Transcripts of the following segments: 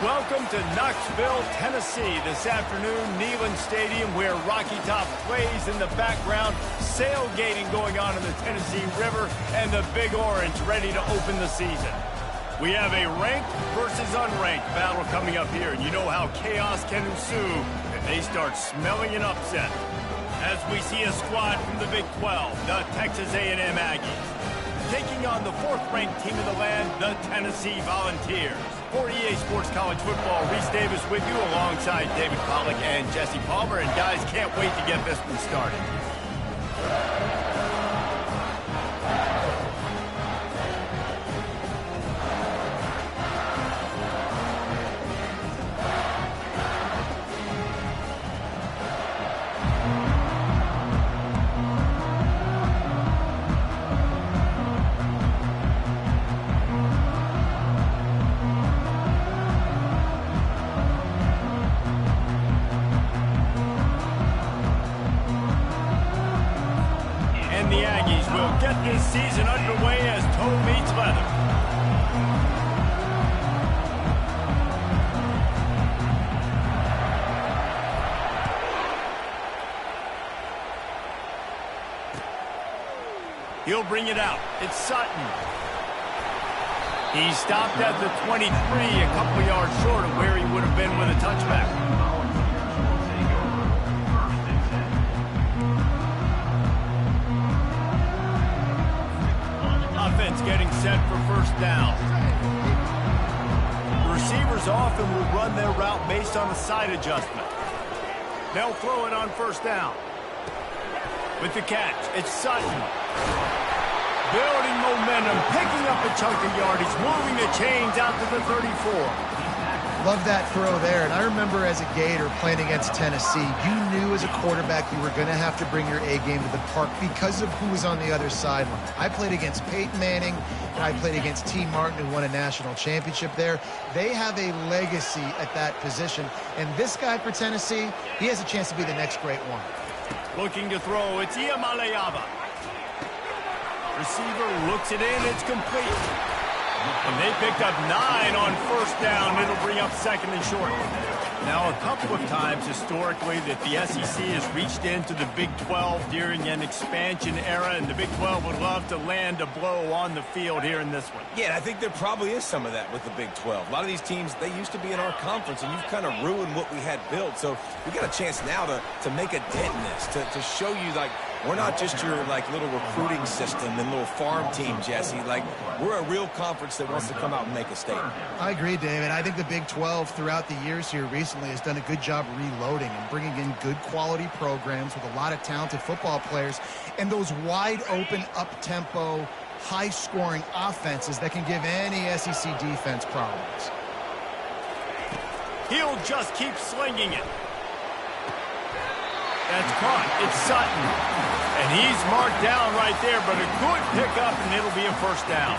Welcome to Knoxville, Tennessee. This afternoon, Neyland Stadium, where Rocky Top plays in the background. Sailgating going on in the Tennessee River, and the Big Orange ready to open the season. We have a ranked versus unranked battle coming up here, and you know how chaos can ensue if they start smelling an upset. As we see a squad from the Big 12, the Texas A&M Aggies, taking on the fourth-ranked team of the land, the Tennessee Volunteers. For EA Sports College Football, Reese Davis with you alongside David Pollack and Jesse Palmer. And guys, can't wait to get this one started. This season underway as toe meets leather. He'll bring it out. It's Sutton. He stopped at the 23, a couple yards short of where he would have been with a touchback. Offense getting set for first down. Receivers often will run their route based on a side adjustment. They'll throw it on first down. With the catch, it's Sutton. Building momentum, picking up a chunk of yardage, moving the chains out to the 34. Love that throw there. And I remember as a Gator playing against Tennessee, you knew as a quarterback you were going to have to bring your A game to the park because of who was on the other sideline. I played against Peyton Manning, and I played against T. Martin, who won a national championship there. They have a legacy at that position. And this guy for Tennessee, he has a chance to be the next great one. Looking to throw, it's Iamaleava. Receiver looks it in, it's complete. And they picked up 9 on first down. It'll bring up second and short. Now, a couple of times historically that the SEC has reached into the Big 12 during an expansion era, and the Big 12 would love to land a blow on the field here in this one. Yeah, I think there probably is some of that with the Big 12. A lot of these teams, they used to be in our conference, and you've kind of ruined what we had built. So we got a chance now to make a dent in this, to show you, like, we're not just your, like, little recruiting system and little farm team, Jesse. Like, we're a real conference that wants to come out and make a statement. I agree, David. I think the Big 12 throughout the years here recently has done a good job reloading and bringing in good quality programs with a lot of talented football players and those wide open, up-tempo, high-scoring offenses that can give any SEC defense problems. He'll just keep slinging it. That's caught. It's Sutton. And he's marked down right there, but a good pickup, and it'll be a first down.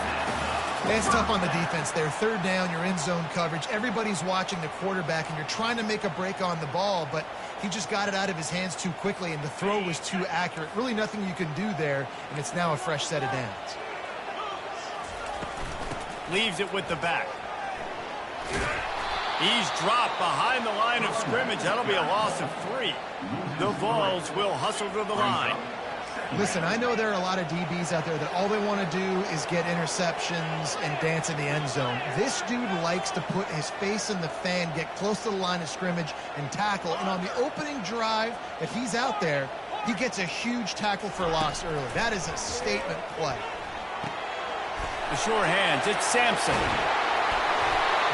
It's tough on the defense there. Third down, you're in zone coverage. Everybody's watching the quarterback, and you're trying to make a break on the ball, but he just got it out of his hands too quickly, and the throw was too accurate. Really nothing you can do there, and it's now a fresh set of downs. Leaves it with the back. He's dropped behind the line of scrimmage. That'll be a loss of 3. The Vols will hustle to the line. Listen, I know there are a lot of DBs out there that all they want to do is get interceptions and dance in the end zone. This dude likes to put his face in the fan, get close to the line of scrimmage, and tackle. And on the opening drive that he's out there, he gets a huge tackle for loss early. That is a statement play. The sure hands, it's Sampson.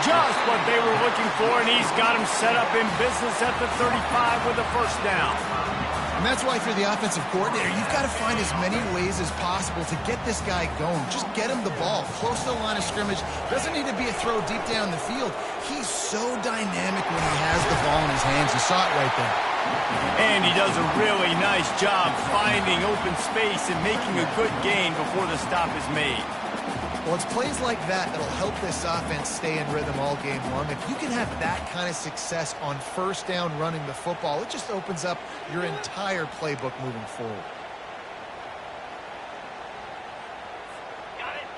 Just what they were looking for, and he's got him set up in business at the 35 with a first down. And that's why, if you're the offensive coordinator, you've got to find as many ways as possible to get this guy going. Just get him the ball close to the line of scrimmage. Doesn't need to be a throw deep down the field. He's so dynamic when he has the ball in his hands. You saw it right there. And he does a really nice job finding open space and making a good gain before the stop is made. Well, it's plays like that that'll help this offense stay in rhythm all game long. If you can have that kind of success on first down running the football, it just opens up your entire playbook moving forward.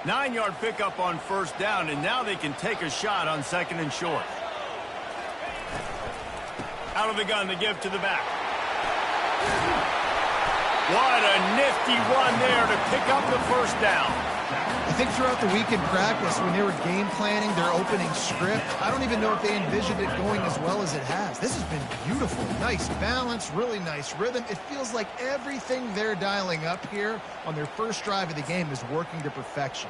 9-yard pickup on first down, and now they can take a shot on second and short. Out of the gun to give to the back. What a nifty run there to pick up the first down. I think throughout the week in practice, when they were game planning their opening script, I don't even know if they envisioned it going as well as it has. This has been beautiful. Nice balance, really nice rhythm. It feels like everything they're dialing up here on their first drive of the game is working to perfection.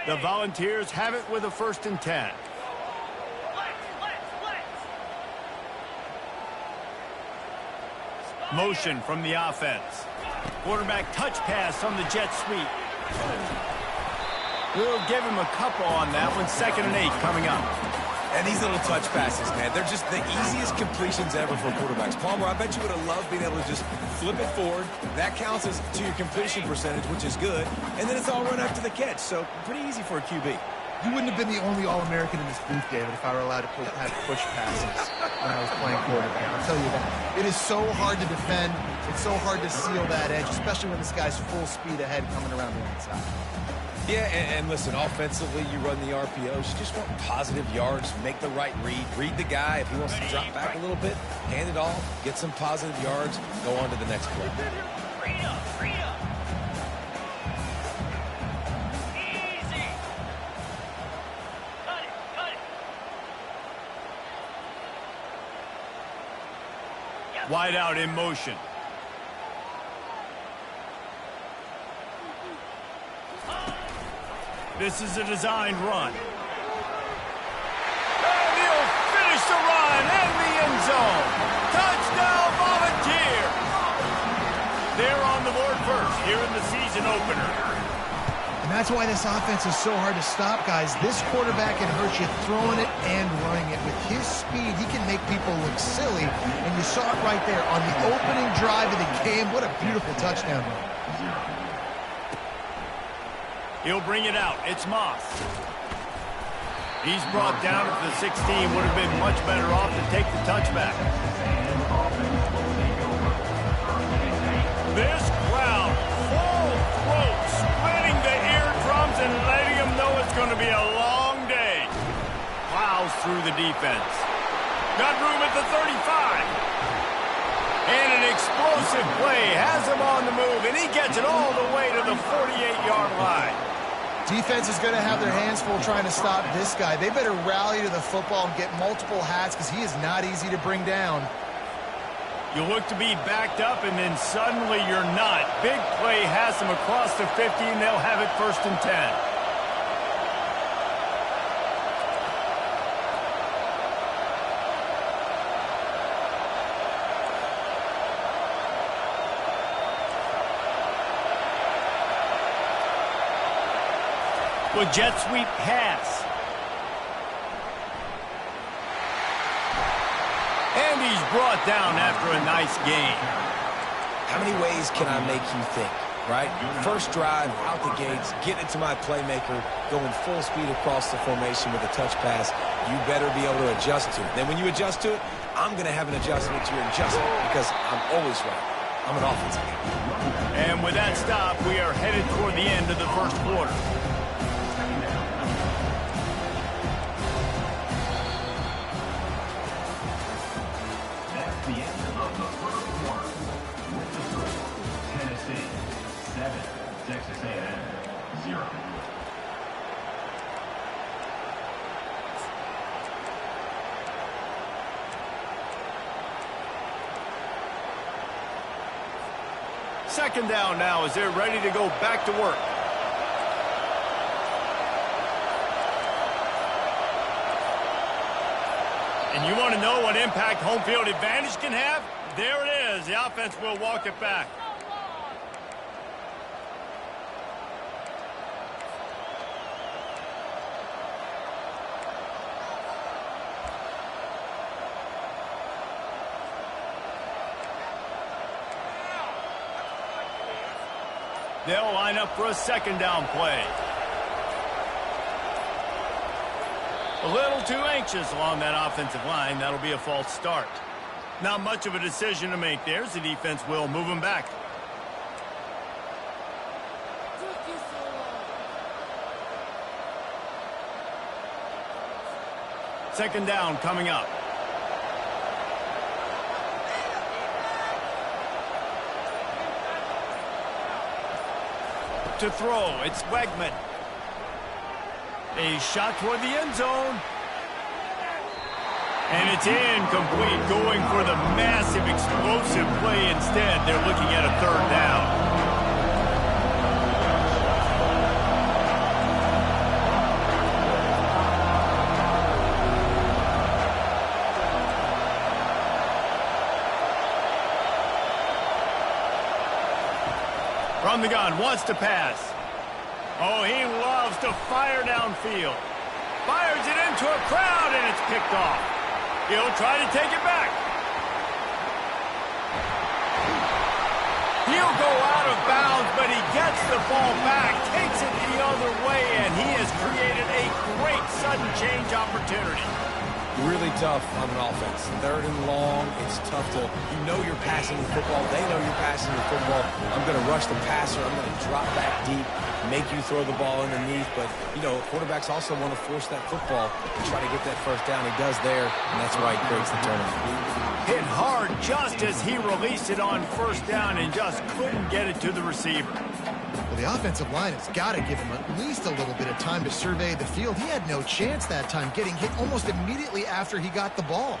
The Volunteers have it with a 1st and 10. Motion from the offense. Quarterback touch pass on the jet sweep. We'll give him a couple on that one. 2nd and 8 coming up. And these little touch passes, man, they're just the easiest completions ever for quarterbacks. Palmer, I bet you would have loved being able to just flip it forward. That counts as to your completion percentage, which is good. And then it's all run after the catch, so pretty easy for a QB. You wouldn't have been the only All-American in this booth, David, if I were allowed to have push passes when I was playing quarterback. I'll tell you that. It is so hard to defend. It's so hard to seal that edge, especially when this guy's full speed ahead coming around the inside. Yeah, and listen, offensively, you run the RPOs. You just want positive yards, make the right read the guy. If he wants to drop back a little bit, hand it off, get some positive yards, go on to the next play. Easy. Cut it. Wide out in motion. This is a designed run. And he'll finish the run in the end zone. Touchdown, Volunteer. They're on the board first here in the season opener. And that's why this offense is so hard to stop, guys. This quarterback can hurt you throwing it and running it. With his speed, he can make people look silly. And you saw it right there on the opening drive of the game. What a beautiful touchdown run. He'll bring it out. It's Moss. He's brought down at the 16. Would have been much better off to take the touchback. This crowd, full throat, splitting the eardrums and letting them know it's going to be a long day. Plows through the defense. Got room at the 35. And an explosive play has him on the move, and he gets it all the way to the 48-yard line. Defense is going to have their hands full trying to stop this guy. They better rally to the football and get multiple hats because he is not easy to bring down. You look to be backed up, and then suddenly you're not. Big play has them across the 50, and they'll have it 1st and 10. With jet sweep pass. And he's brought down after a nice gain. How many ways can I make you think, right? First drive, out the gates, get it to my playmaker, going full speed across the formation with a touch pass. You better be able to adjust to it. Then when you adjust to it, I'm going to have an adjustment to your adjustment because I'm always right. I'm an offensive guy. And with that stop, we are headed toward the end of the first quarter. Texas A&M, 0. Second down now as they're ready to go back to work. And you want to know what impact home field advantage can have? There it is. The offense will walk it back. They'll line up for a second down play. A little too anxious along that offensive line. That'll be a false start. Not much of a decision to make there as the defense will move him back. Second down coming up. To throw, it's Wegman. A shot toward the end zone. And it's incomplete, going for the massive, explosive play instead. They're looking at a third down. From the gun, wants to pass. Oh, he loves to fire downfield. Fires it into a crowd, and it's picked off. He'll try to take it back. He'll go out of bounds, but he gets the ball back, takes it the other way, and he has created a great sudden change opportunity. Really tough on an offense. Third and long, it's tough to, you know you're passing the football. They know you're passing the football. I'm going to rush the passer. I'm going to drop back deep, make you throw the ball underneath. But, you know, quarterbacks also want to force that football and try to get that first down. He does there, and that's why he creates the turnover. Hit hard just as he released it on first down and just couldn't get it to the receiver. Well, the offensive line has got to give him at least a little bit of time to survey the field. He had no chance that time, getting hit almost immediately after he got the ball.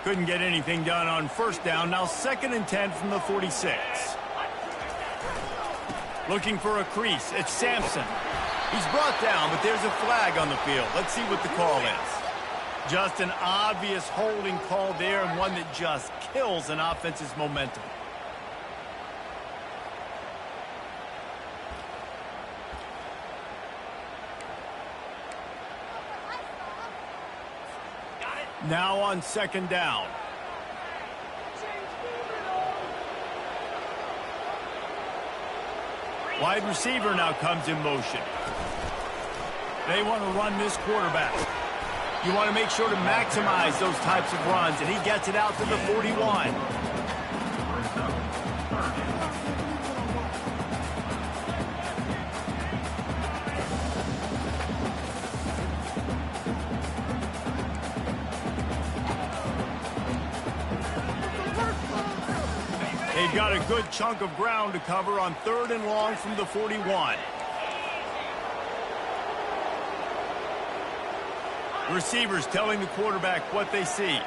Couldn't get anything done on first down. Now 2nd and 10 from the 46. Looking for a crease. It's Sampson. He's brought down, but there's a flag on the field. Let's see what the call is. Just an obvious holding call there, and one that just kills an offense's momentum. Now on 2nd down. Wide receiver now comes in motion. They want to run this quarterback. You want to make sure to maximize those types of runs, and he gets it out to the 41. They've got a good chunk of ground to cover on 3rd and long from the 41. Receivers telling the quarterback what they see.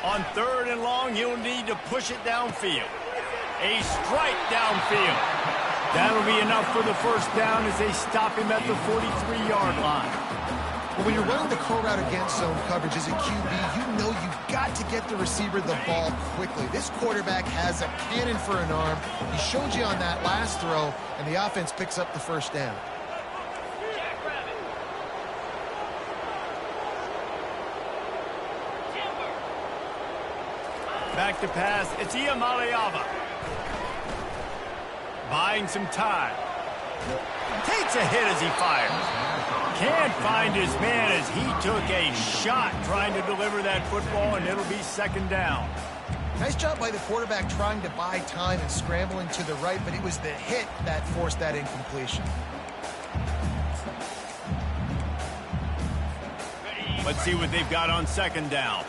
On 3rd and long, he'll need to push it downfield. A strike downfield. That'll be enough for the first down as they stop him at the 43-yard line. Well, when you're running the curl route against zone coverage as a QB, you know you've got to get the receiver the ball quickly. This quarterback has a cannon for an arm. He showed you on that last throw, and the offense picks up the first down. Back to pass. It's Iamaleava. Buying some time. Takes a hit as he fires. Can't find his man as he took a shot trying to deliver that football, and it'll be 2nd down. Nice job by the quarterback trying to buy time and scrambling to the right, but it was the hit that forced that incompletion. Let's see what they've got on 2nd down.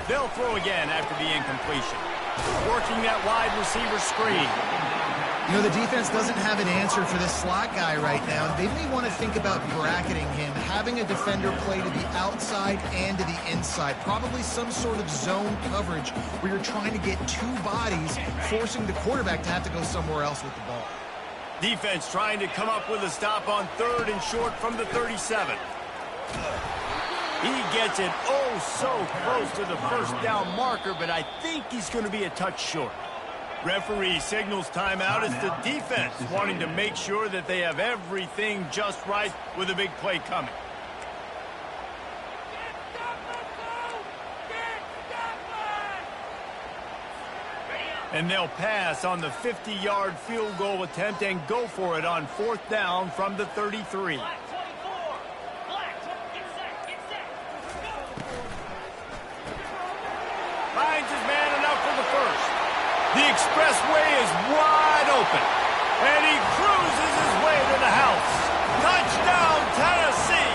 They'll throw again after the incompletion. Working that wide receiver screen. You know, the defense doesn't have an answer for this slot guy right now. They may want to think about bracketing him, having a defender play to the outside and to the inside. Probably some sort of zone coverage where you're trying to get two bodies, forcing the quarterback to have to go somewhere else with the ball. Defense trying to come up with a stop on 3rd and short from the 37. He gets it so close to the first down marker, but I think he's going to be a touch short. Referee signals timeout as the defense wanting to make sure that they have everything just right with a big play coming. And they'll pass on the 50-yard field goal attempt and go for it on 4th down from the 33. Finds his man enough for the first. The expressway is wide open, and he cruises his way to the house. Touchdown, Tennessee!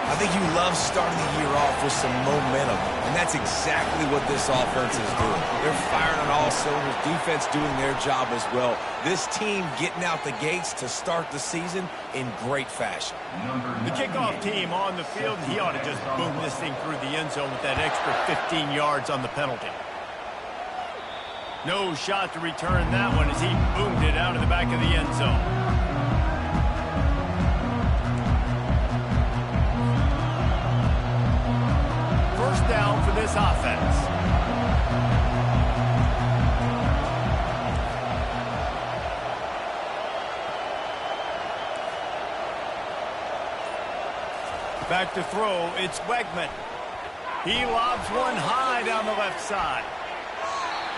I think you love starting the year off with some momentum, and that's exactly what this offense is doing. They're firing on all cylinders, defense doing their job as well. This team getting out the gates to start the season in great fashion. The kickoff team on the field, and he ought to just boom this thing through the end zone with that extra 15 yards on the penalty. No shot to return that one as he boomed it out of the back of the end zone. First down for this offense. Back to throw, it's Wegman. He lobs one high down the left side.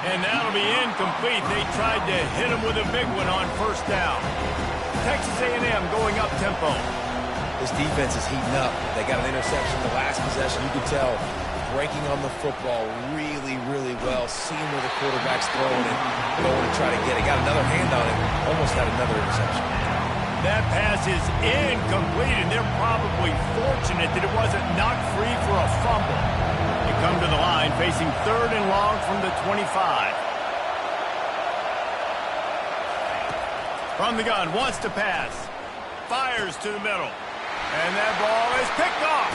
And that'll be incomplete. They tried to hit him with a big one on first down. Texas A&M going up tempo. This defense is heating up. They got an interception the last possession. You could tell breaking on the football really, really well, seeing where the quarterback's throwing it, going to try to get it. Got another hand on it, almost had another interception. That pass is incomplete, and they're probably fortunate that it wasn't knocked free for a fumble. They come to the line facing 3rd and long from the 25. From the gun, wants to pass. Fires to the middle. And that ball is picked off.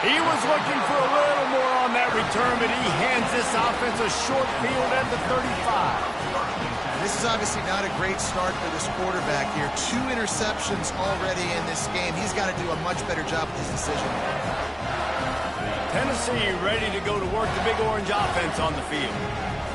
He was looking for a little more on that return, but he hands this offense a short field at the 35. This is obviously not a great start for this quarterback here. 2 interceptions already in this game. He's got to do a much better job with this decision. Tennessee ready to go to work the Big Orange offense on the field.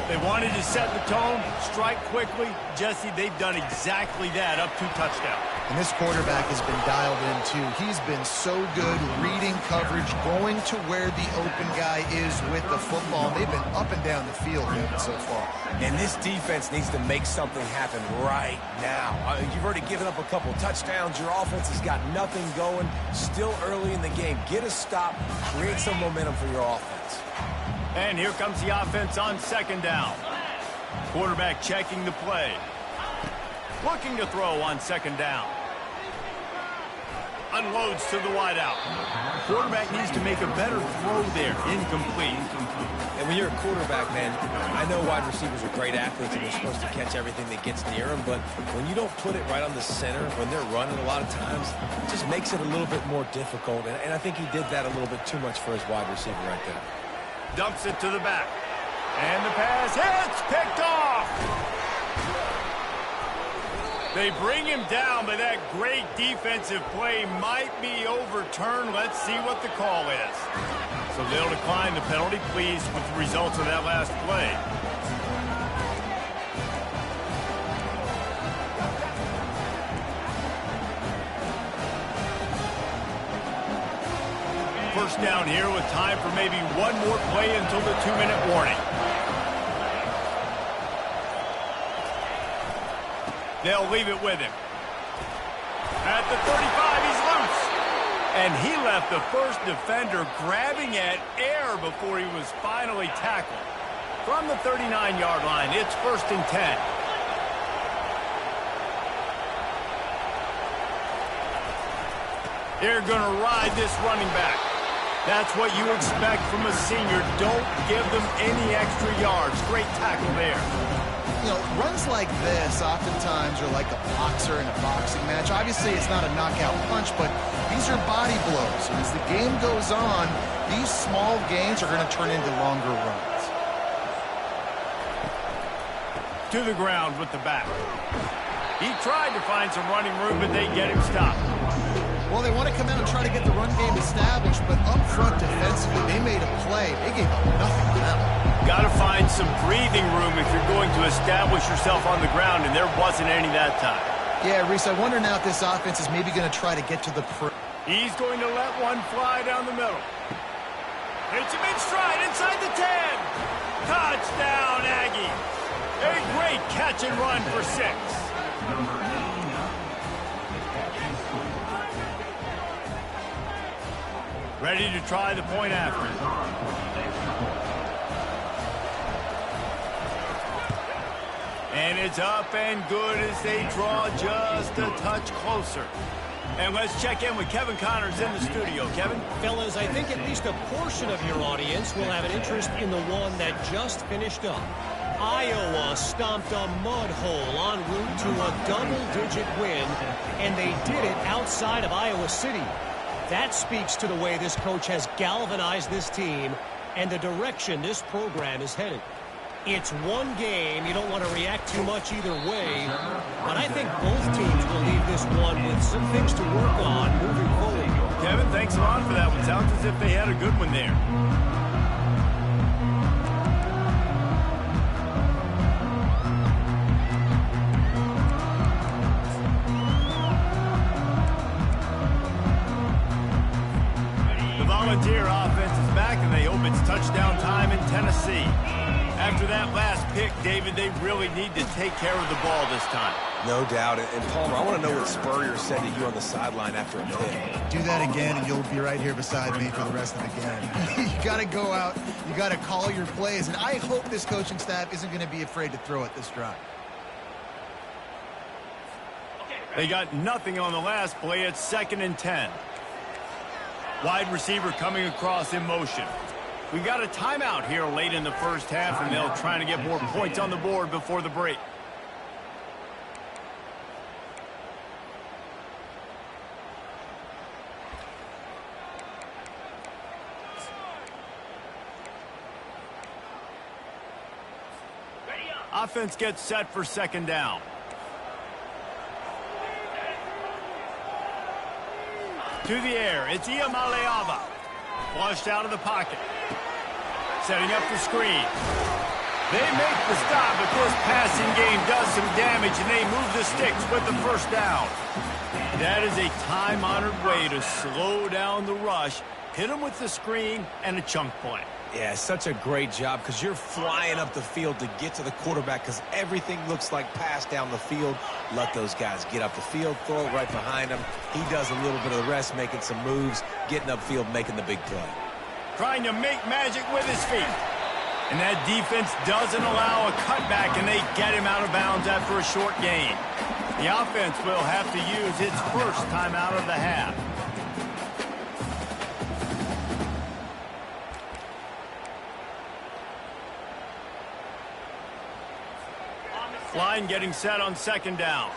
They wanted to set the tone, strike quickly. Jesse, they've done exactly that, up 2 touchdowns. And this quarterback has been dialed in, too. He's been so good reading coverage, going to where the open guy is with the football. They've been up and down the field so far. And this defense needs to make something happen right now. You've already given up a couple touchdowns. Your offense has got nothing going. Still early in the game. Get a stop. Create some momentum for your offense. And here comes the offense on 2nd down. Quarterback checking the play. Looking to throw on 2nd down. Unloads to the wideout. Quarterback needs to make a better throw there. Incomplete. And when you're a quarterback, man, I know wide receivers are great athletes and they're supposed to catch everything that gets near them, but when you don't put it right on the center, when they're running a lot of times, it just makes it a little bit more difficult. And I think he did that a little bit too much for his wide receiver right there. Dumps it to the back. And the pass hits. Picked off. They bring him down, but that great defensive play might be overturned. Let's see what the call is. So they'll decline the penalty, pleased with the results of that last play. First down here with time for maybe one more play until the 2-minute warning. They'll leave it with him. At the 35, he's loose. And he left the first defender grabbing at air before he was finally tackled. From the 39-yard line, it's 1st and 10. They're going to ride this running back. That's what you expect from a senior. Don't give them any extra yards. Great tackle there. You know, runs like this oftentimes are like a boxer in a boxing match. Obviously, it's not a knockout punch, but these are body blows. And as the game goes on, these small gains are going to turn into longer runs. To the ground with the back. He tried to find some running room, but they get him stopped. Well, they want to come out and try to get the run game established, but up front defensively, they made a play. They gave up nothing on that one. Got to find some breathing room if you're going to establish yourself on the ground, and there wasn't any that time. Yeah, Reese, I wonder now if this offense is maybe going to try to get to the He's going to let one fly down the middle. Hits him in stride inside the 10. Touchdown, Aggie. A great catch and run for 6. Ready to try the point after. And it's up and good as they draw just a touch closer. And let's check in with Kevin Connors in the studio. Kevin? Fellas, I think at least a portion of your audience will have an interest in the one that just finished up. Iowa stomped a mud hole en route to a double-digit win, and they did it outside of Iowa City. That speaks to the way this coach has galvanized this team and the direction this program is headed. It's one game. You don't want to react too much either way, but I think both teams will leave this one with some things to work on moving forward. Kevin, thanks a lot for that one. Sounds as if they had a good one there. The Volunteer offense is back, and they hope it's touchdown time in Tennessee. After that last pick, David, they really need to take care of the ball this time. No doubt. And Palmer, I want to know what Spurrier said to you on the sideline after a pick. Do that again, and you'll be right here beside me for the rest of the game. You got to go out. You got to call your plays, and I hope this coaching staff isn't going to be afraid to throw it this drive. They got nothing on the last play. It's 2nd and 10. Wide receiver coming across in motion. We got a timeout here late in the first half, and they'll try to get more points on the board before the break. Offense gets set for 2nd down. To the air, it's Iamaleava. Flushed out of the pocket. Setting up the screen. They make the stop, but this passing game does some damage, and they move the sticks with the first down. That is a time-honored way to slow down the rush, hit them with the screen, and a chunk play. Yeah, such a great job because you're flying up the field to get to the quarterback because everything looks like pass down the field. Let those guys get up the field, throw it right behind him. He does a little bit of the rest, making some moves, getting upfield, making the big play. Trying to make magic with his feet. And that defense doesn't allow a cutback, and they get him out of bounds after a short gain. The offense will have to use its first time out of the half. Line getting set on 2nd down.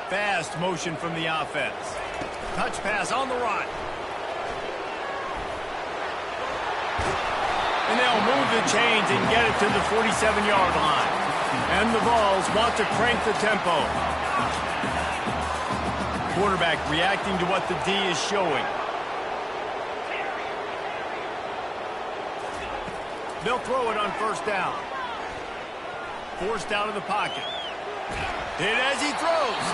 Fast motion from the offense. Touch pass on the run. And they'll move the chains and get it to the 47-yard line. And the Vols want to crank the tempo. Quarterback reacting to what the D is showing. They'll throw it on 1st down. Forced out of the pocket. Hit as he throws.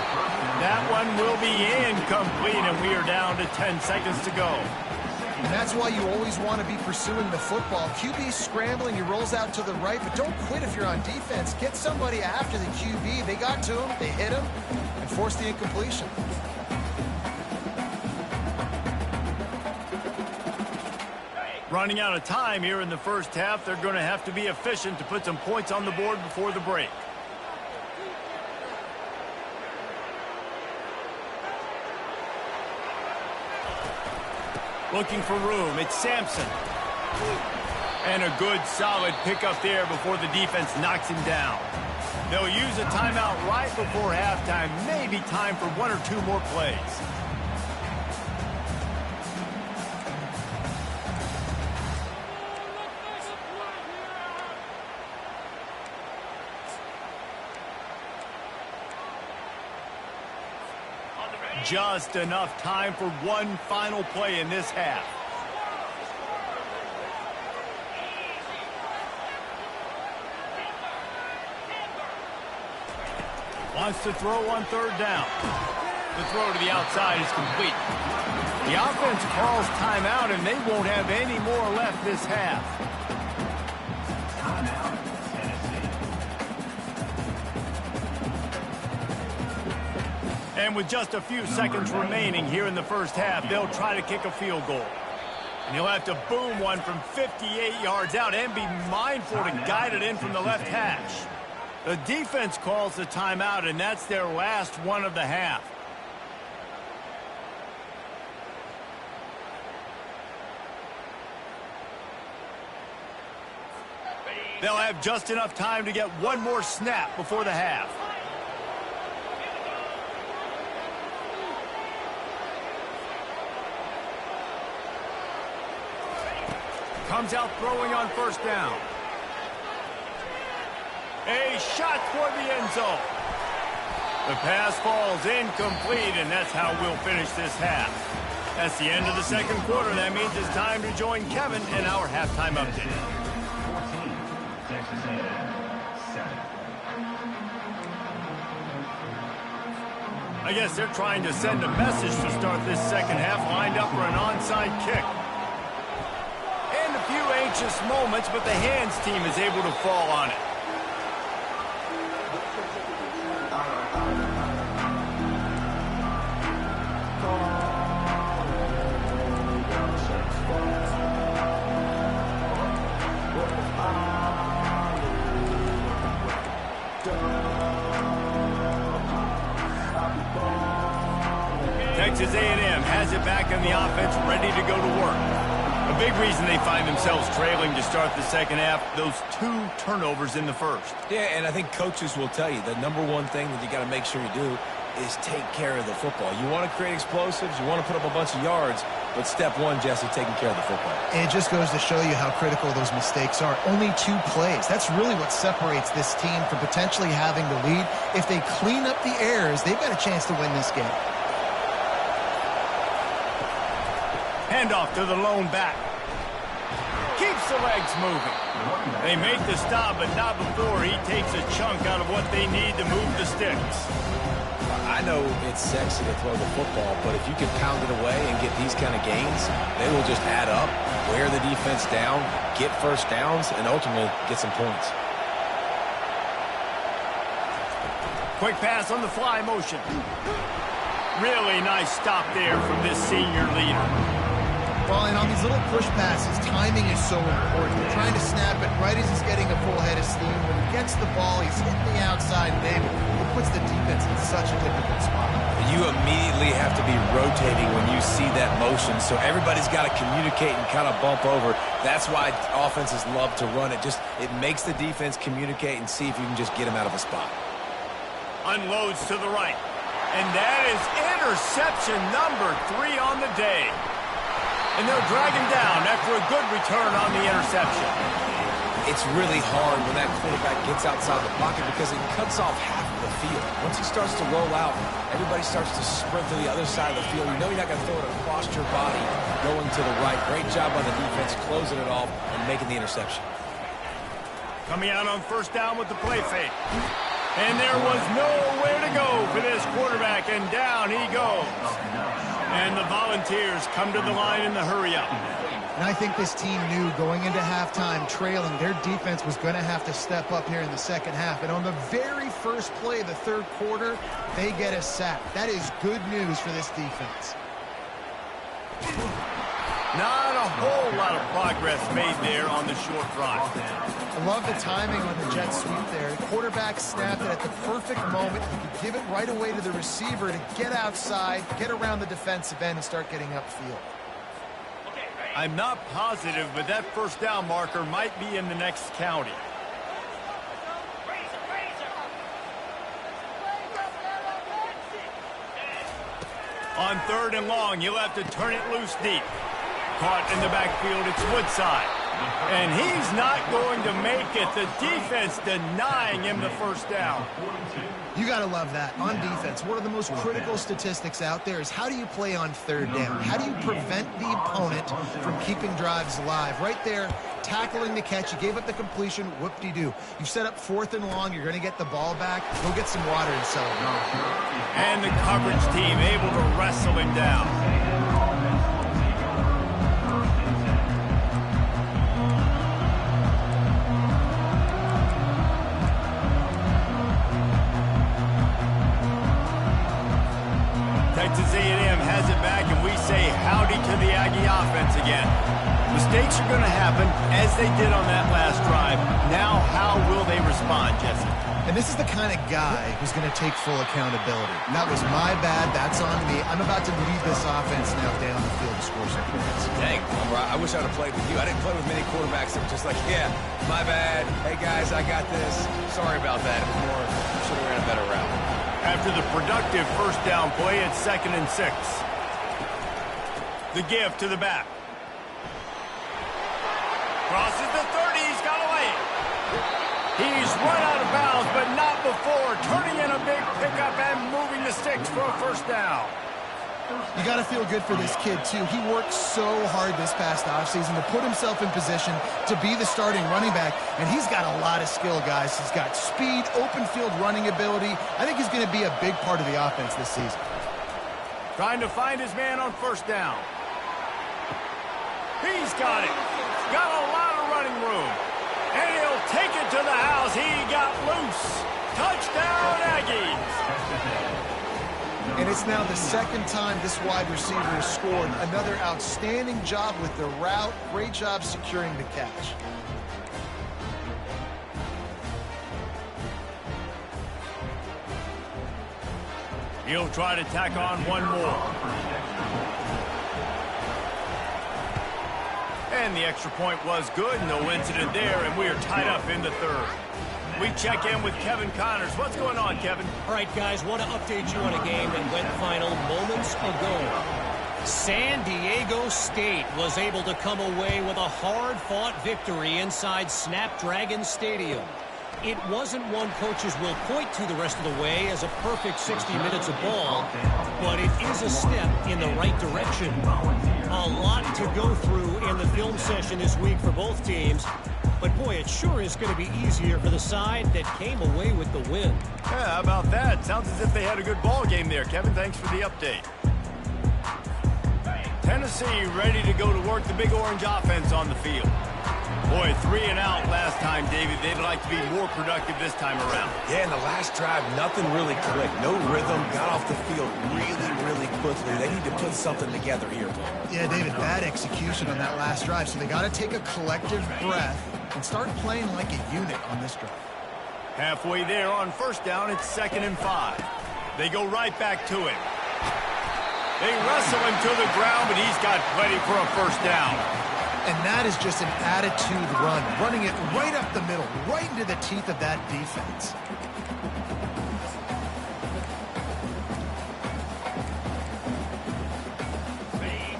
That one will be incomplete, and we are down to 10 seconds to go. And that's why you always want to be pursuing the football. QB scrambling, he rolls out to the right, but don't quit if you're on defense. Get somebody after the QB. They got to him, they hit him, and forced the incompletion. Running out of time here in the first half. They're going to have to be efficient to put some points on the board before the break. Looking for room. It's Sampson. And a good, solid pickup there before the defense knocks him down. They'll use a timeout right before halftime. Maybe time for 1 or 2 more plays. Just enough time for one final play in this half. Wants to throw on 3rd down. The throw to the outside is complete. The offense calls timeout, and they won't have any more left this half. And with just a few seconds remaining here in the first half, they'll try to kick a field goal. And he'll have to boom one from 58 yards out and be mindful to guide it in from the left hash. The defense calls the timeout, and that's their last one of the half. They'll have just enough time to get one more snap before the half. Comes out throwing on first down. A shot toward the end zone. The pass falls incomplete, and that's how we'll finish this half. That's the end of the second quarter. That means it's time to join Kevin in our halftime update. 14, Texas A&M, 7. I guess they're trying to send a message to start this second half, lined up for an onside kick. And a few anxious moments, but the hands team is able to fall on it. Texas A&M has it back in the offense, ready to go to work. A big reason they find themselves trailing to start the second half, those 2 turnovers in the first. Yeah, and I think coaches will tell you the number one thing that you got to make sure you do is take care of the football. You want to create explosives, you want to put up a bunch of yards, but step one, Jesse, taking care of the football. And it just goes to show you how critical those mistakes are. Only 2 plays. That's really what separates this team from potentially having the lead. If they clean up the errors, they've got a chance to win this game. Handoff to the lone back. Keeps the legs moving. They make the stop, but not before he takes a chunk out of what they need to move the sticks. I know it's sexy to throw the football, but if you can pound it away and get these kind of gains, they will just add up, wear the defense down, get first downs, and ultimately get some points. Quick pass on the fly motion. Really nice stop there from this senior leader. Well, and on these little push passes, timing is so important. You're trying to snap it right as he's getting a full head of steam. When he gets the ball, he's hitting the outside David. It puts the defense in such a difficult spot. You immediately have to be rotating when you see that motion, so everybody's got to communicate and kind of bump over. That's why offenses love to run it. It makes the defense communicate and see if you can just get him out of a spot. Unloads to the right. And that is interception number 3 on the day. And they'll drag him down after a good return on the interception. It's really hard when that quarterback gets outside the pocket because it cuts off half of the field. Once he starts to roll out, everybody starts to sprint to the other side of the field. You know you're not going to throw it across your body going to the right. Great job by the defense closing it off and making the interception. Coming out on first down with the play fake. And there was nowhere to go for this quarterback, and down he goes. And the Volunteers come to the line in the hurry-up. And I think this team knew going into halftime trailing, their defense was going to have to step up here in the second half. And on the very first play of the third quarter, they get a sack. That is good news for this defense. Not a whole lot of progress made there on the short drive. I love the timing on the jet sweep there. The quarterback snapped it at the perfect moment. He could give it right away to the receiver to get outside, get around the defensive end, and start getting upfield. I'm not positive, but that first down marker might be in the next county. On 3rd and long, you'll have to turn it loose deep. Caught in the backfield, it's Woodside. And he's not going to make it. The defense denying him the first down. You got to love that. On defense, one of the most critical statistics out there is how do you play on 3rd down? How do you prevent the opponent from keeping drives alive? Right there, tackling the catch. You gave up the completion. Whoop-de-doo. You've set up 4th and long. You're going to get the ball back. Go get some water and settle down. And the coverage team able to wrestle him down. Texas A&M has it back, and we say howdy to the Aggie offense again. Mistakes are going to happen, as they did on that last drive. Now, how will they respond, Jesse? And this is the kind of guy who's going to take full accountability. That was my bad. That's on me. I'm about to lead this offense now down the field to score some points. Dang, I wish I'd have played with you. I didn't play with many quarterbacks that were just like, yeah, my bad. Hey, guys, I got this. Sorry about that. It was more, should have ran a better route. After the productive first down play, it's 2nd and 6. The give to the back. Crosses the 30. He's got away. He's run out of bounds, but not before turning in a big pickup and moving the sticks for a first down. You got to feel good for this kid, too. He worked so hard this past offseason to put himself in position to be the starting running back, and he's got a lot of skill, guys. He's got speed, open field running ability. I think he's going to be a big part of the offense this season. Trying to find his man on first down. He's got it. Got a lot of running room. And he'll take it to the house. He got loose. Touchdown, Aggies. And it's now the second time this wide receiver has scored. Another outstanding job with the route. Great job securing the catch. He'll try to tack on one more. And the extra point was good. No incident there, and we are tied up in the 3rd. We check in with Kevin Connors. What's going on, Kevin? All right, guys, want to update you on a game that went final moments ago. San Diego State was able to come away with a hard-fought victory inside Snapdragon Stadium. It wasn't one coaches will point to the rest of the way as a perfect 60 minutes of ball, but it is a step in the right direction. A lot to go through in the film session this week for both teams, but boy, it sure is going to be easier for the side that came away with the win. Yeah, how about that? Sounds as if they had a good ball game there, Kevin. Thanks for the update. Tennessee ready to go to work the Big Orange offense on the field. Boy, 3 and out last time, David. They'd like to be more productive this time around. Yeah, in the last drive, nothing really clicked. No rhythm, got off the field really quickly. They need to put something together here. Yeah, David, bad execution on that last drive. So they got to take a collective breath and start playing like a unit on this drive. Halfway there on first down, it's 2nd and 5. They go right back to him. They wrestle him to the ground, but he's got plenty for a first down. And that is just an attitude run, running it right up the middle, right into the teeth of that defense.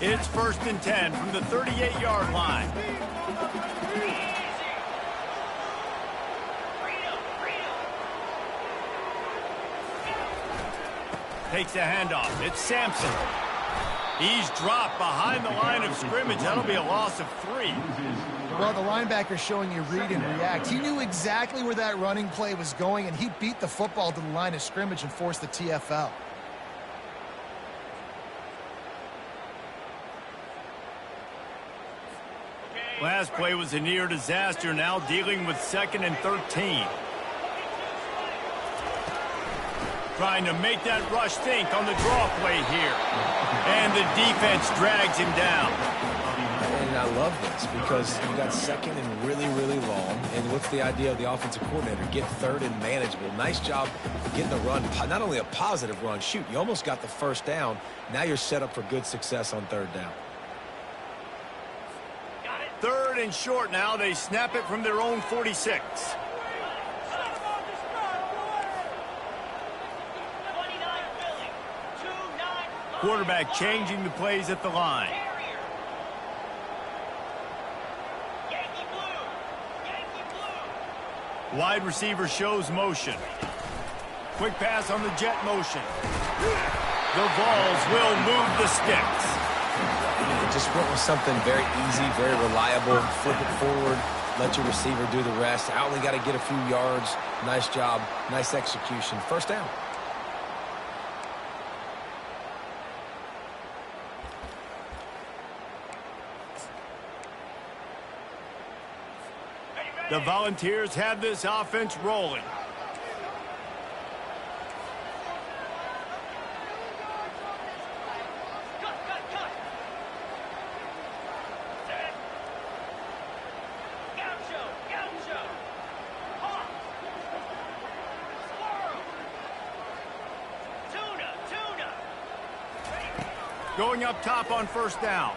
It's 1st and 10 from the 38-yard line. Takes a handoff. It's Sampson. He's dropped behind the line of scrimmage. That'll be a loss of 3. Well, the linebacker showing you read and react. He knew exactly where that running play was going, and he beat the football to the line of scrimmage and forced the TFL. Last play was a near disaster. Now dealing with 2nd and 13. Trying to make that rush think on the draw play here. And the defense drags him down. And I love this because you got 2nd and really long. And what's the idea of the offensive coordinator? Get 3rd and manageable. Nice job getting the run. Not only a positive run, shoot, you almost got the first down. Now you're set up for good success on 3rd down. 3rd and short now. They snap it from their own 46. Quarterback changing the plays at the line. Wide receiver shows motion. Quick pass on the jet motion. The Vols will move the sticks. Just went with something very easy, very reliable. Flip it forward, let your receiver do the rest. I only got to get a few yards. Nice job, nice execution. First down. The Volunteers have this offense rolling. Going up top on first down.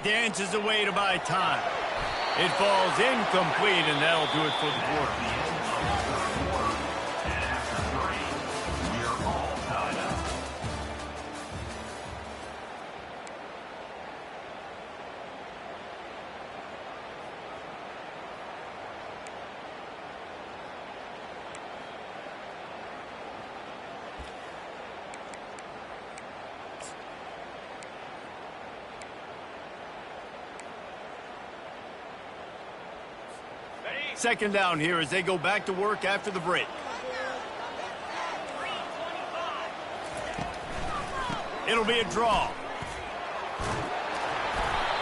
Dances away to buy time. It falls incomplete, and that'll do it for the quarter. Second down here as they go back to work after the break. It'll be a draw.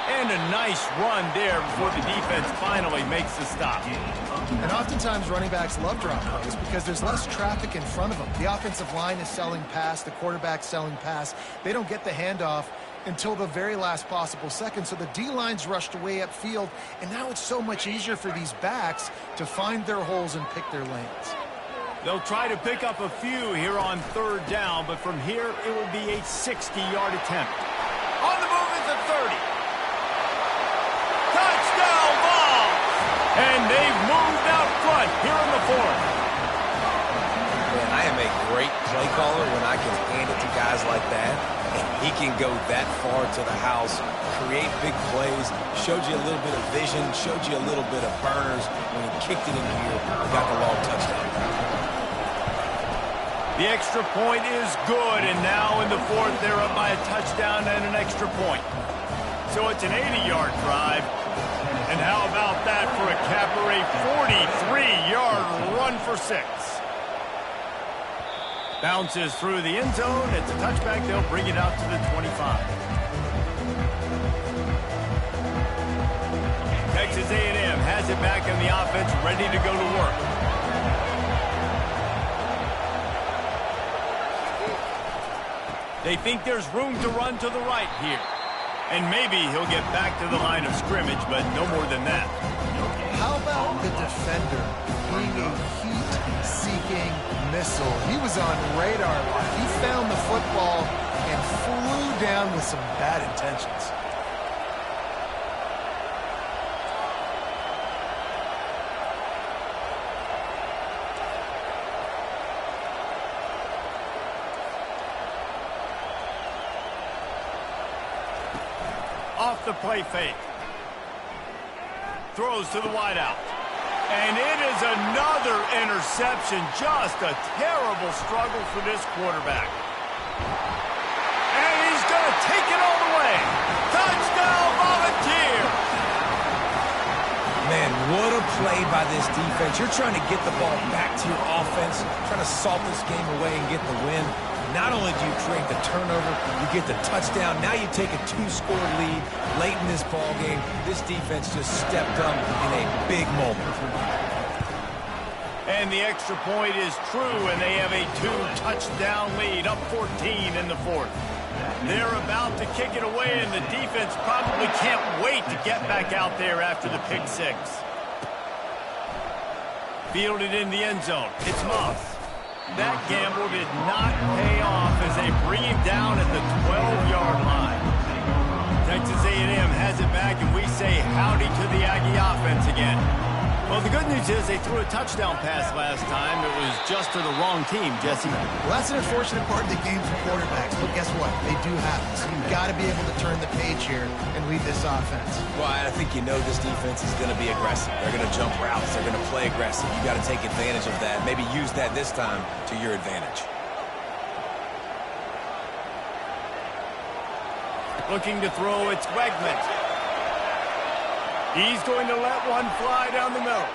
And a nice run there before the defense finally makes the stop. And oftentimes running backs love drop plays because there's less traffic in front of them. The offensive line is selling pass, the quarterback's selling pass. They don't get the handoff until the very last possible second. So the D-line's rushed away upfield, and now it's so much easier for these backs to find their holes and pick their lanes. They'll try to pick up a few here on third down, but from here it will be a 60-yard attempt. On the move is the 30. Touchdown ball! And they've moved out front here in the fourth. Man, I am a great play caller when I can hand it to guys like that. And he can go that far to the house, create big plays, showed you a little bit of vision, showed you a little bit of burners. When he kicked it in here, he got the long touchdown. The extra point is good, and now in the fourth, they're up by a touchdown and an extra point. So it's an 80-yard drive. And how about that for a capper, a 43-yard run for 6. Bounces through the end zone. It's a touchback. They'll bring it out to the 25. Texas A&M has it back in the offense, ready to go to work. They think there's room to run to the right here. And maybe he'll get back to the line of scrimmage, but no more than that. How about the defender being a heat-seeking missile? He was on radar line. He found the football and flew down with some bad intentions. Off the play fake. Throws to the wideout. And it is another interception. Just a terrible struggle for this quarterback. And he's going to take it all the way. Touchdown, Volunteer! Man, what a play by this defense. You're trying to get the ball back to your offense, trying to salt this game away and get the win. Not only do you create the turnover, you get the touchdown. Now you take a 2-score lead late in this ball game. This defense just stepped up in a big moment. And the extra point is true, and they have a 2-touchdown lead, up 14 in the fourth. They're about to kick it away, and the defense probably can't wait to get back out there after the pick six. Fielded in the end zone. It's Moss. That gamble did not pay off as they bring him down at the 12-yard line. Texas A&M has it back, and we say howdy to the Aggie offense again. Well, the good news is they threw a touchdown pass last time. It was just to the wrong team, Jesse. Well, that's an unfortunate part of the game for quarterbacks, but guess what? They do happen. So you've got to be able to turn the page here and lead this offense. Well, I think you know this defense is going to be aggressive. They're going to jump routes. They're going to play aggressive. You got to take advantage of that. Maybe use that this time to your advantage. Looking to throw, it's Wegman. He's going to let one fly down the middle.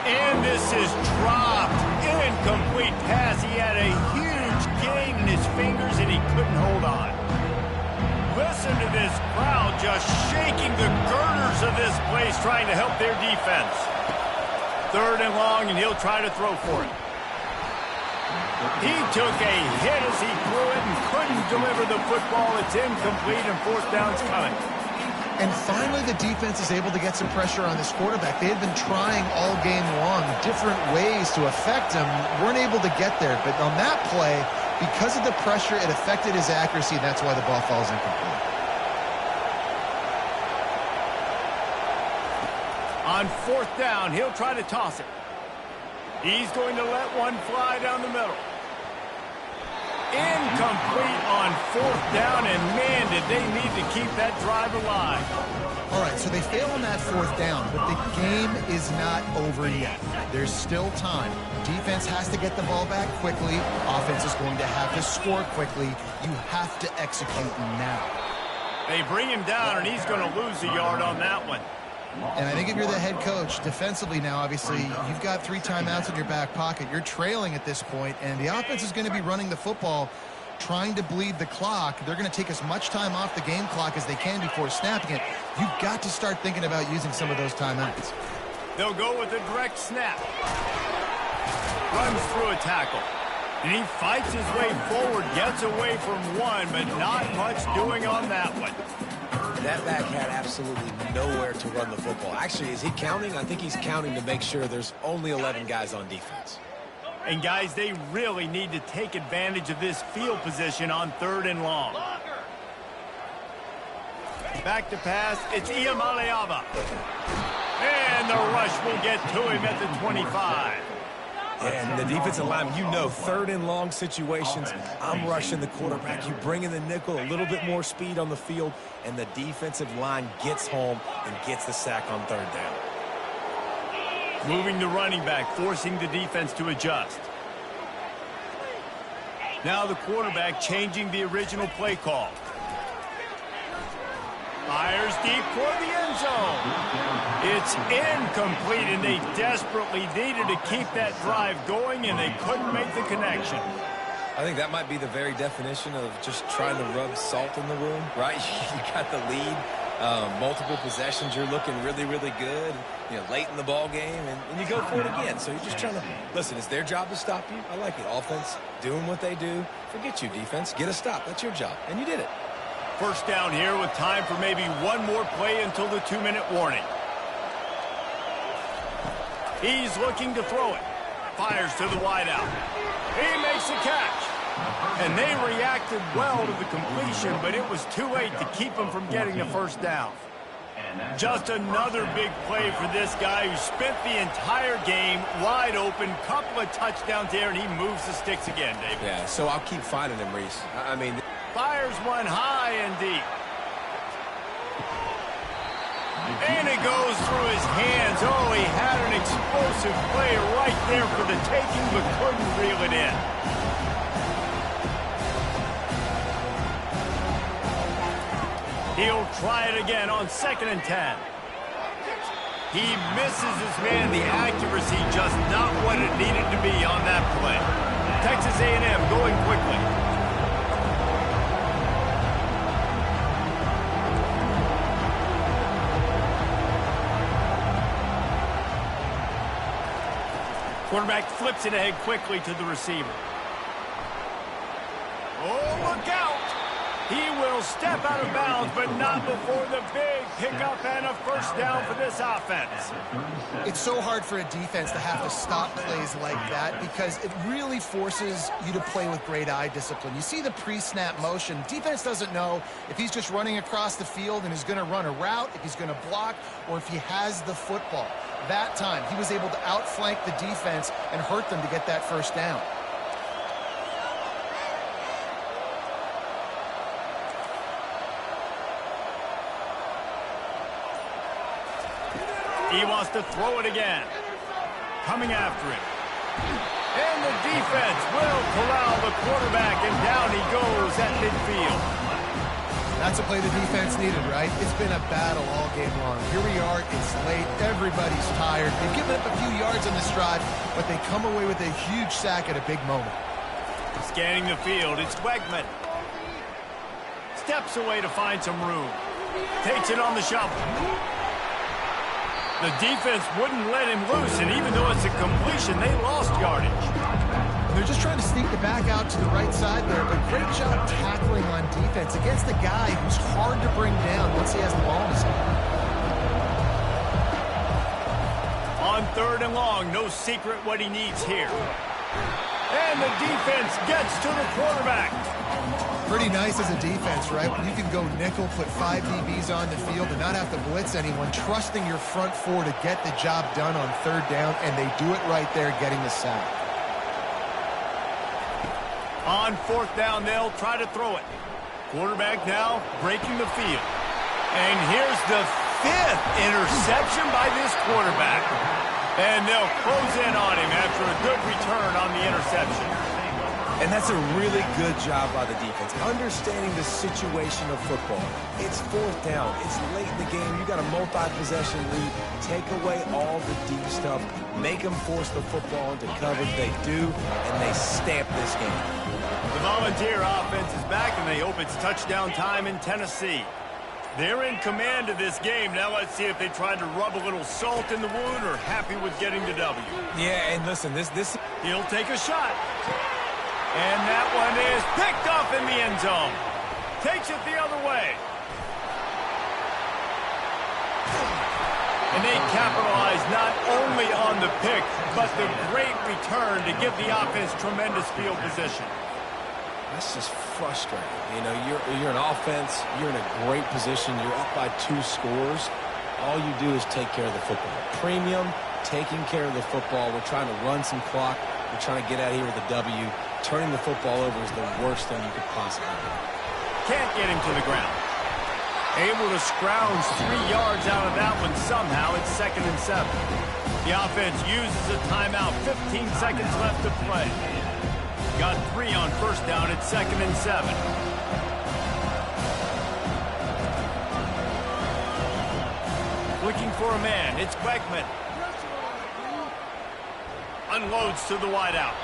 And this is dropped. Incomplete pass. He had a huge gain in his fingers, and he couldn't hold on. Listen to this crowd just shaking the girders of this place, trying to help their defense. 3rd and long, and he'll try to throw for it. He took a hit as he threw it and couldn't deliver the football. It's incomplete, and 4th down's coming. And finally, the defense is able to get some pressure on this quarterback. They had been trying all game long different ways to affect him, weren't able to get there. But on that play, because of the pressure, it affected his accuracy, and that's why the ball falls incomplete. On 4th down, he'll try to toss it. He's going to let one fly down the middle. Incomplete on 4th down, and man, did they need to keep that drive alive. All right, so they fail on that 4th down, but the game is not over yet. There's still time. Defense has to get the ball back quickly. Offense is going to have to score quickly. You have to execute now. They bring him down, and he's going to lose a yard on that one. And I think if you're the head coach, defensively now, obviously, you've got 3 timeouts in your back pocket. You're trailing at this point, and the offense is going to be running the football, trying to bleed the clock. They're going to take as much time off the game clock as they can before snapping it. You've got to start thinking about using some of those timeouts. They'll go with a direct snap. Runs through a tackle. And he fights his way forward, gets away from one, but not much doing on that one. That back had absolutely nowhere to run the football. Actually, is he counting? I think he's counting to make sure there's only 11 guys on defense. And guys, they really need to take advantage of this field position on 3rd and long. Back to pass, it's Iamaleava. And the rush will get to him at the 25. And the defensive line, you know, 3rd and long situations, I'm rushing the quarterback. You bring in the nickel, a little bit more speed on the field, and the defensive line gets home and gets the sack on 3rd down. Moving the running back, forcing the defense to adjust. Now the quarterback changing the original play call. Fires deep toward the end zone. It's incomplete, and they desperately needed to keep that drive going, and they couldn't make the connection. I think that might be the very definition of just trying to rub salt in the wound, right? You got the lead, multiple possessions, you're looking really, really good, you know, late in the ball game, and you go for it again. So you're just trying to, listen, it's their job to stop you. I like it. Offense, doing what they do. Forget you, defense. Get a stop. That's your job, and you did it. 1st down here with time for maybe one more play until the 2-minute warning. He's looking to throw it. Fires to the wideout. He makes the catch. And they reacted well to the completion, but it was too late to keep him from getting the 1st down. Just another big play for this guy who spent the entire game wide open, couple of touchdowns there, and he moves the sticks again, David. Yeah, so I'll keep finding him, Reese. I mean, fires one high and deep. And it goes through his hands. Oh, he had an explosive play right there for the taking, but couldn't reel it in. He'll try it again on 2nd and 10. He misses his man. The accuracy just not what it needed to be on that play. Texas A&M going quickly. Quarterback flips it ahead quickly to the receiver. Oh, look out! He will step out of bounds, but not before the big pickup and a 1st down for this offense. It's so hard for a defense to have to stop plays like that because it really forces you to play with great eye discipline. You see the pre-snap motion. Defense doesn't know if he's just running across the field and is going to run a route, if he's going to block, or if he has the football. That time, he was able to outflank the defense and hurt them to get that 1st down. He wants to throw it again. Coming after it. And the defense will corral the quarterback, and down he goes at midfield. That's a play the defense needed, right? It's been a battle all game long. Here we are. It's late. Everybody's tired. They've given up a few yards on this drive, but they come away with a huge sack at a big moment. Scanning the field, it's Wegman. Steps away to find some room. Takes it on the shovel. The defense wouldn't let him loose, and even though it's a completion, they lost yardage. They're just trying to sneak the back out to the right side there, but great job tackling on defense against the guy who's hard to bring down once he has the ball in his hand. On 3rd and long, no secret what he needs here. And the defense gets to the quarterback. Pretty nice as a defense, right? When you can go nickel, put 5 DBs on the field and not have to blitz anyone, trusting your front 4 to get the job done on 3rd down, and they do it right there, getting the sack. On 4th down, they'll try to throw it. Quarterback now breaking the field. And here's the 5th interception by this quarterback. And they'll close in on him after a good return on the interception. And that's a really good job by the defense, understanding the situation of football. It's 4th down. It's late in the game. You got a multi-possession lead. Take away all the deep stuff. Make them force the football into coverage. They do, and they stamp this game. The Volunteer offense is back, and they hope it's touchdown time in Tennessee. They're in command of this game. Now let's see if they try to rub a little salt in the wound or happy with getting the W. Yeah, and listen, this He'll take a shot. And that one is picked off in the end zone. Takes it the other way. And they capitalize not only on the pick, but the great return to give the offense tremendous field position. That's just frustrating. You know, you're an offense. You're in a great position. You're up by 2 scores. All you do is take care of the football. Premium, taking care of the football. We're trying to run some clock. We're trying to get out of here with a W. Turning the football over is the worst thing you could possibly do. Can't get him to the ground. Able to scrounge 3 yards out of that one somehow. It's 2nd and 7. The offense uses a timeout. 15 seconds left to play. Got 3 on 1st down. It's 2nd and 7. Looking for a man. It's Beckman. Unloads to the wideout.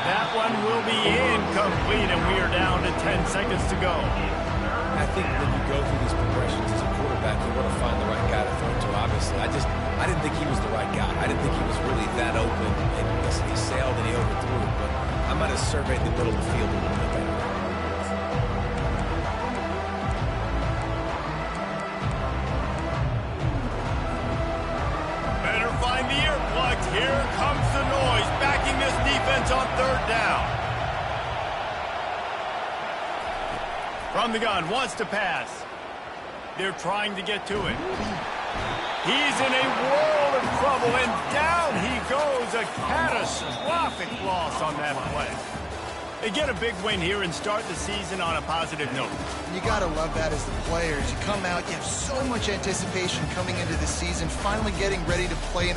That one will be incomplete, and we are down to 10 seconds to go. I think when you go through these progressions as a quarterback, you want to find the right guy to throw to, obviously. I didn't think he was the right guy. I didn't think he was really that open. And listen, he sailed and he overthrew it, but I might have surveyed the middle of the field a little bit better. Better find the earplugs. Here comes the noise, backing this defense on 3rd down. From the gun, wants to pass. They're trying to get to it. He's in a world of trouble, and down he goes. A catastrophic loss on that play. They get a big win here and start the season on a positive note. You got to love that as the players. You come out, you have so much anticipation coming into the season, finally getting ready to play in